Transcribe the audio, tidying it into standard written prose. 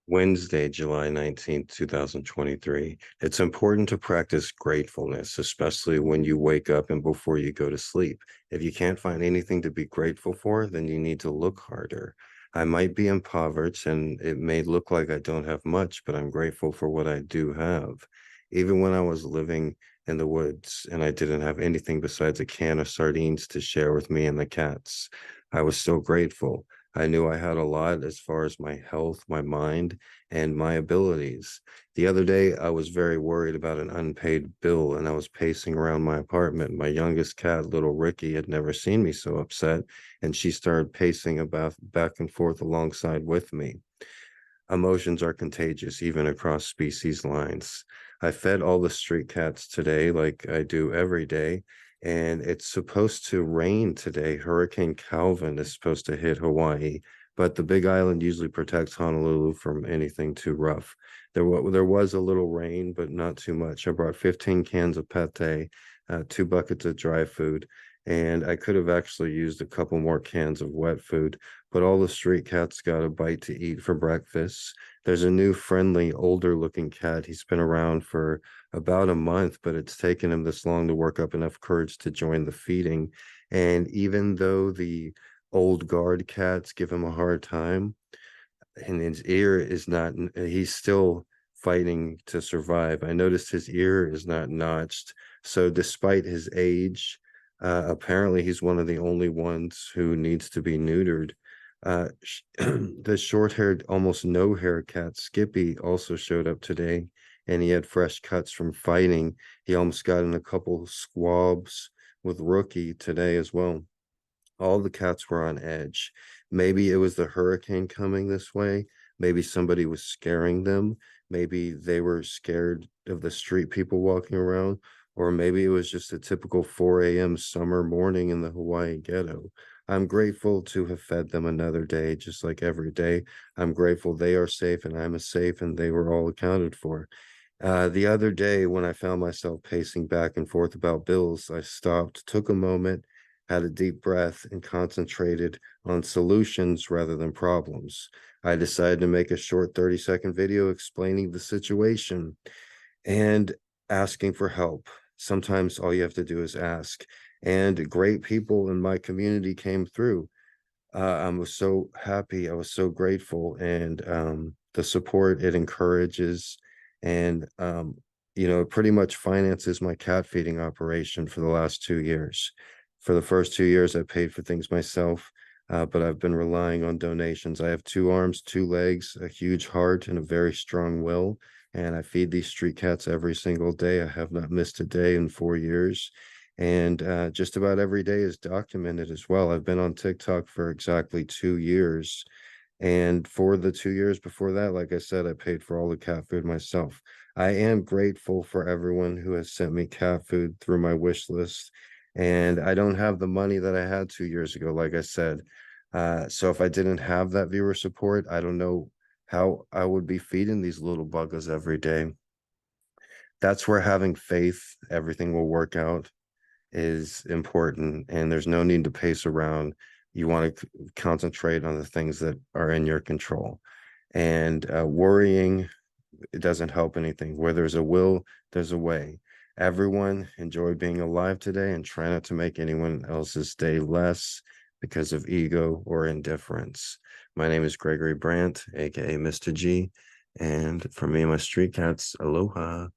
Wednesday, July 19th, 2023. It's important to practice gratefulness, especially when you wake up and before you go to sleep. If you can't find anything to be grateful for, then you need to look harder. I might be impoverished and it may look like I don't have much, but I'm grateful for what I do have. Even when I was living in the woods and I didn't have anything besides a can of sardines to share with me and the cats, I was so grateful. I knew I had a lot as far as my health, my mind, and my abilities. The other day, I was very worried about an unpaid bill, and I was pacing around my apartment. My youngest cat, little Ricky, had never seen me so upset, and she started pacing about back and forth alongside with me. Emotions are contagious, even across species lines. I fed all the street cats today, like I do every day, and it's supposed to rain today. Hurricane Calvin is supposed to hit Hawaii, but the Big Island usually protects Honolulu from anything too rough. There was a little rain, but not too much. I brought 15 cans of pate, 2 buckets of dry food, and I could have actually used a couple more cans of wet food, but all the street cats got a bite to eat for breakfast. There's a new friendly, older looking cat. He's been around for about a month, but it's taken him this long to work up enough courage to join the feeding. And even though the old guard cats give him a hard time, and his ear is not, he's still fighting to survive. I noticed his ear is not notched. So despite his age, apparently he's one of the only ones who needs to be neutered. The short-haired, almost no-hair cat Skippy also showed up today, and he had fresh cuts from fighting. He almost got in a couple squabs with Rookie today as well. All the cats were on edge. Maybe it was the hurricane coming this way. Maybe somebody was scaring them. Maybe they were scared of the street people walking around. Or maybe it was just a typical 4 a.m. summer morning in the Hawaii ghetto. I'm grateful to have fed them another day, just like every day. I'm grateful they are safe and I'm safe and they were all accounted for. The other day, when I found myself pacing back and forth about bills, I stopped, took a moment, had a deep breath, and concentrated on solutions rather than problems. I decided to make a short 30-second video explaining the situation and asking for help. Sometimes all you have to do is ask. And great people in my community came through. I was so happy. I was so grateful, and the support it encourages, and it pretty much finances my cat feeding operation for the last 2 years. For the first 2 years, I paid for things myself, but I've been relying on donations. I have 2 arms, 2 legs, a huge heart, and a very strong will, and I feed these street cats every single day. I have not missed a day in 4 years, and just about every day is documented as well. I've been on TikTok for exactly 2 years. And for the 2 years before that, like I said, I paid for all the cat food myself. I am grateful for everyone who has sent me cat food through my wish list. And I don't have the money that I had 2 years ago, like I said. So if I didn't have that viewer support, I don't know how I would be feeding these little buggers every day. That's where having faith, everything will work out is important, and there's no need to pace around. You want to concentrate on the things that are in your control. And worrying, it doesn't help anything. Where there's a will, there's a way. Everyone enjoy being alive today and try not to make anyone else's day less because of ego or indifference. My name is Gregory Brandt, aka Mr. G. And for me and my street cats, aloha.